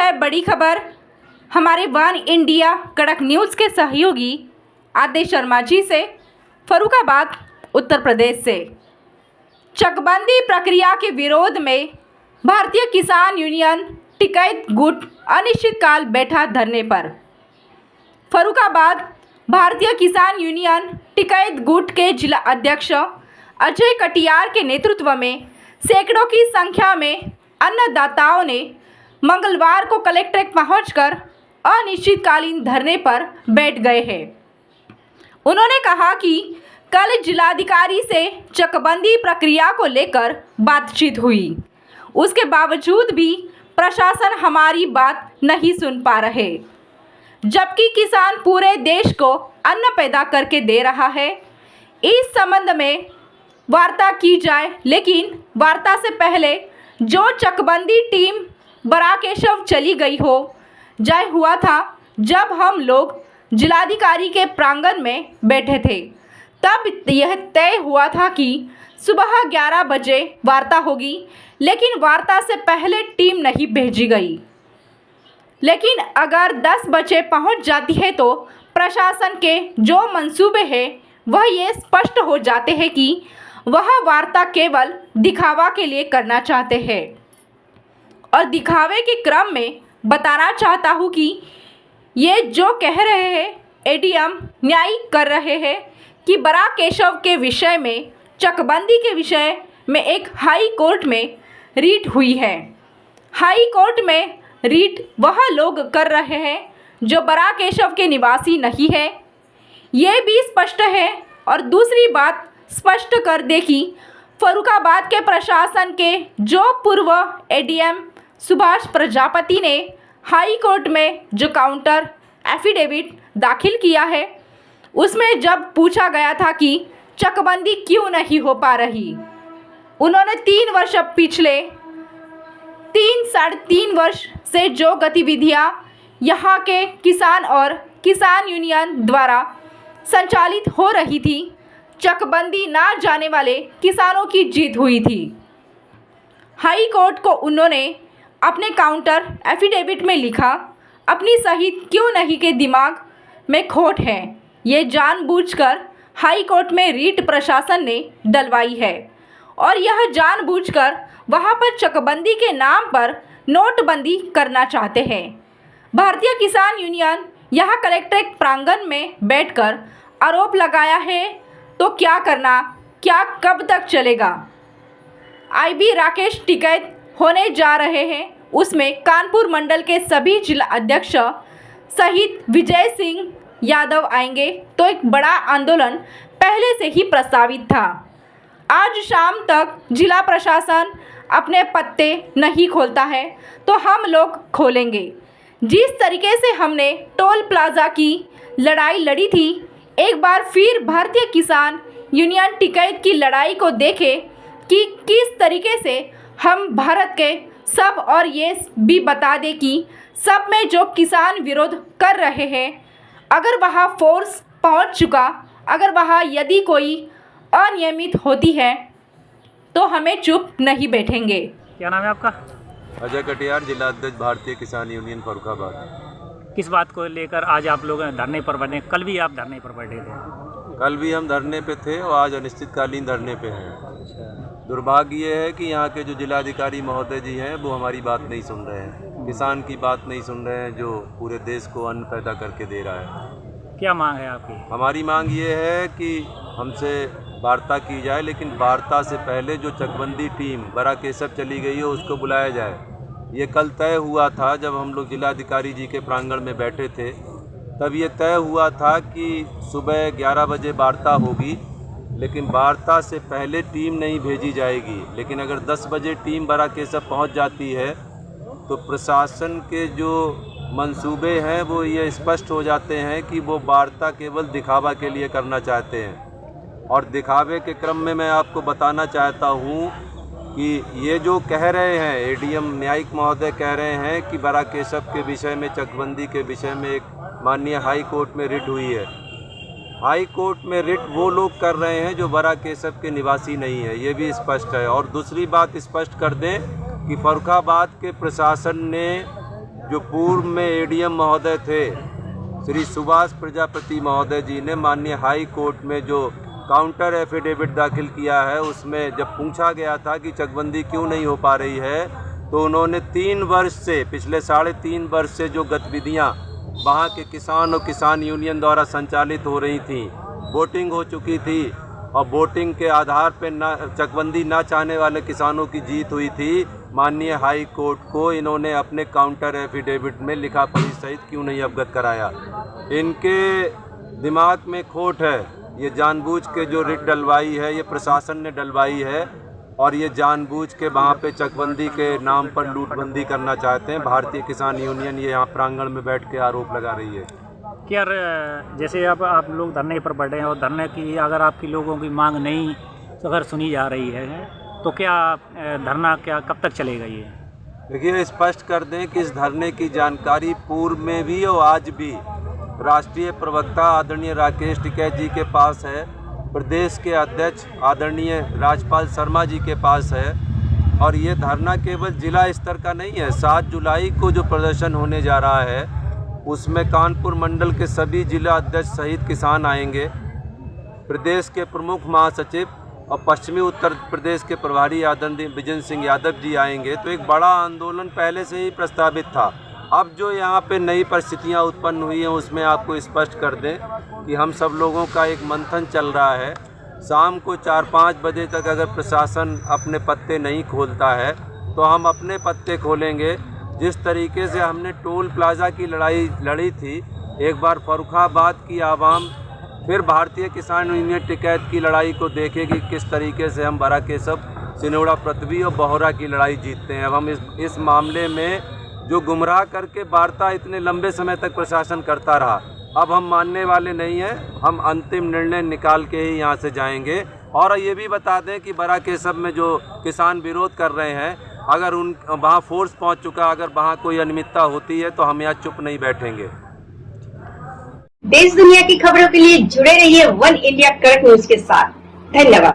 है बड़ी खबर हमारे वन इंडिया कड़क न्यूज़ के सहयोगी आदेश शर्मा जी से। फर्रुखाबाद उत्तर प्रदेश से चकबंदी प्रक्रिया के विरोध में भारतीय किसान यूनियन टिकैत गुट अनिश्चितकाल बैठा धरने पर। फर्रुखाबाद भारतीय किसान यूनियन टिकैत गुट के जिला अध्यक्ष अजय कटियार के नेतृत्व में सैकड़ों की संख्या में अन्नदाताओं ने मंगलवार को कलेक्ट्रेट पहुंचकर अनिश्चितकालीन धरने पर बैठ गए हैं। उन्होंने कहा कि कल जिलाधिकारी से चकबंदी प्रक्रिया को लेकर बातचीत हुई, उसके बावजूद भी प्रशासन हमारी बात नहीं सुन पा रहे, जबकि किसान पूरे देश को अन्न पैदा करके दे रहा है। इस संबंध में वार्ता की जाए, लेकिन वार्ता से पहले जो चकबंदी टीम बराकेशव चली गई हो जाए हुआ था। जब हम लोग जिलाधिकारी के प्रांगण में बैठे थे तब यह तय हुआ था कि सुबह 11 बजे वार्ता होगी, लेकिन वार्ता से पहले टीम नहीं भेजी गई। लेकिन अगर 10 बजे पहुंच जाती है तो प्रशासन के जो मंसूबे हैं वह ये स्पष्ट हो जाते हैं कि वह वार्ता केवल दिखावा के लिए करना चाहते हैं। और दिखावे के क्रम में बताना चाहता हूँ कि ये जो कह रहे हैं एडीएम न्यायिक कर रहे हैं कि बराकेशव के विषय में, चकबंदी के विषय में एक हाई कोर्ट में रीट हुई है। हाई कोर्ट में रीट वह लोग कर रहे हैं जो बराकेशव के निवासी नहीं है, ये भी स्पष्ट है। और दूसरी बात स्पष्ट कर दे कि फर्रुखाबाद के प्रशासन के जो पूर्व एडीएम सुभाष प्रजापति ने हाई कोर्ट में जो काउंटर एफिडेविट दाखिल किया है, उसमें जब पूछा गया था कि चकबंदी क्यों नहीं हो पा रही, उन्होंने 3 वर्ष पिछले 3-3.5 वर्ष से जो गतिविधियां यहाँ के किसान और किसान यूनियन द्वारा संचालित हो रही थी, चकबंदी ना जाने वाले किसानों की जीत हुई थी। हाई कोर्ट को उन्होंने अपने काउंटर एफिडेविट में लिखा, अपनी सही क्यों नहीं के दिमाग में खोट है, ये जानबूझकर हाई कोर्ट में रीट प्रशासन ने डलवाई है। और यह जानबूझकर वहाँ पर चकबंदी के नाम पर नोटबंदी करना चाहते हैं। भारतीय किसान यूनियन यहाँ कलेक्ट्रेट प्रांगण में बैठकर आरोप लगाया है, तो क्या करना, क्या कब तक चलेगा। आईबी राकेश टिकैत होने जा रहे हैं, उसमें कानपुर मंडल के सभी जिला अध्यक्ष सहित विजय सिंह यादव आएंगे। तो एक बड़ा आंदोलन पहले से ही प्रस्तावित था। आज शाम तक जिला प्रशासन अपने पत्ते नहीं खोलता है तो हम लोग खोलेंगे। जिस तरीके से हमने टोल प्लाजा की लड़ाई लड़ी थी, एक बार फिर भारतीय किसान यूनियन टिकैत की लड़ाई को देखें कि किस तरीके से हम भारत के सब, और ये भी बता दें कि सब में जो किसान विरोध कर रहे हैं, अगर वहाँ फोर्स पहुँच चुका, अगर वहाँ यदि कोई अनियमित होती है तो हमें चुप नहीं बैठेंगे। क्या नाम है आपका? अजय कटियार, जिला अध्यक्ष भारतीय किसान यूनियन फर्रुखाबाद। किस बात को लेकर आज आप लोग धरने पर बैठे? कल भी आप धरने पर बैठे थे? कल भी हम धरने पे थे और आज अनिश्चितकालीन धरने पे हैं। दुर्भाग्य ये है कि यहाँ के जो जिलाधिकारी महोदय जी हैं वो हमारी बात नहीं सुन रहे हैं, किसान की बात नहीं सुन रहे हैं जो पूरे देश को अन्न पैदा करके दे रहा है। क्या मांग है आपकी? हमारी मांग ये है कि हमसे वार्ता की जाए, लेकिन वार्ता से पहले जो चकबंदी टीम बराकेशव चली गई है उसको बुलाया जाए। ये कल तय हुआ था, जब हम लोग जिलाधिकारी जी के प्रांगण में बैठे थे तब ये तय हुआ था कि सुबह 11 बजे वार्ता होगी, लेकिन वार्ता से पहले टीम नहीं भेजी जाएगी। लेकिन अगर 10 बजे टीम बराकेशव पहुंच जाती है तो प्रशासन के जो मंसूबे हैं वो ये स्पष्ट हो जाते हैं कि वो वार्ता केवल दिखावा के लिए करना चाहते हैं। और दिखावे के क्रम में मैं आपको बताना चाहता हूँ कि ये जो कह रहे हैं एडीएम न्यायिक महोदय कह रहे हैं कि बराकेशव के विषय में, चकबंदी के विषय में एक माननीय हाई कोर्ट में रिट हुई है। हाई कोर्ट में रिट वो लोग कर रहे हैं जो बराकेशव के निवासी नहीं है, ये भी स्पष्ट है। और दूसरी बात स्पष्ट कर दें कि फर्रुखाबाद के प्रशासन ने जो पूर्व में एडीएम महोदय थे श्री सुभाष प्रजापति महोदय जी ने माननीय हाई कोर्ट में जो काउंटर एफिडेविट दाखिल किया है, उसमें जब पूछा गया था कि चकबंदी क्यों नहीं हो पा रही है, तो उन्होंने 3 वर्ष से, पिछले 3.5 वर्ष से जो गतिविधियां वहां के किसान और किसान यूनियन द्वारा संचालित हो रही थी, वोटिंग हो चुकी थी और वोटिंग के आधार पर चकबंदी ना चाहने वाले किसानों की जीत हुई थी, माननीय हाई कोर्ट को इन्होंने अपने काउंटर एफिडेविट में लिखा पढ़ी सहित क्यों नहीं अवगत कराया। इनके दिमाग में खोट है, ये जानबूझ के जो रिट डलवाई है ये प्रशासन ने डलवाई है और ये जानबूझ के वहाँ पे चकबंदी के नाम पर लूटबंदी करना चाहते हैं। भारतीय किसान यूनियन ये यहाँ प्रांगण में बैठ के आरोप लगा रही है। क्या जैसे अब आप लोग धरने पर बैठे हैं और धरने की अगर आपकी लोगों की मांग नहीं अगर सुनी जा रही है तो क्या धरना क्या कब तक चलेगा? ये देखिए, स्पष्ट कर दें कि इस धरने की जानकारी पूर्व में भी और आज भी राष्ट्रीय प्रवक्ता आदरणीय राकेश टिकैत जी के पास है, प्रदेश के अध्यक्ष आदरणीय राजपाल शर्मा जी के पास है और ये धरना केवल जिला स्तर का नहीं है। 7 जुलाई को जो प्रदर्शन होने जा रहा है उसमें कानपुर मंडल के सभी जिला अध्यक्ष सहित किसान आएंगे, प्रदेश के प्रमुख महासचिव और पश्चिमी उत्तर प्रदेश के प्रभारी आदरणीय विजेंद्र सिंह यादव जी आएंगे। तो एक बड़ा आंदोलन पहले से ही प्रस्तावित था। अब जो यहाँ पे नई परिस्थितियाँ उत्पन्न हुई हैं उसमें आपको स्पष्ट कर दें कि हम सब लोगों का एक मंथन चल रहा है। शाम को 4-5 बजे तक अगर प्रशासन अपने पत्ते नहीं खोलता है तो हम अपने पत्ते खोलेंगे। जिस तरीके से हमने टोल प्लाज़ा की लड़ाई लड़ी थी, एक बार फर्रुखाबाद की आवाम फिर भारतीय किसान यूनियन टिकैत की लड़ाई को देखेगी किस तरीके से हम बराकेशव, सिनोड़ा, पृथ्वी और बोहरा की लड़ाई जीतते हैं। अब हम इस मामले में जो गुमराह करके वार्ता इतने लंबे समय तक प्रशासन करता रहा, अब हम मानने वाले नहीं हैं। हम अंतिम निर्णय निकाल के ही यहाँ से जाएंगे। और ये भी बता दें कि बराकेशव में जो किसान विरोध कर रहे हैं, अगर वहाँ फोर्स पहुँच चुका, अगर वहाँ कोई अनियमितता होती है तो हम यहाँ चुप नहीं बैठेंगे। देश दुनिया की खबरों के लिए जुड़े रहिए वन इंडिया कड़क न्यूज के साथ। धन्यवाद।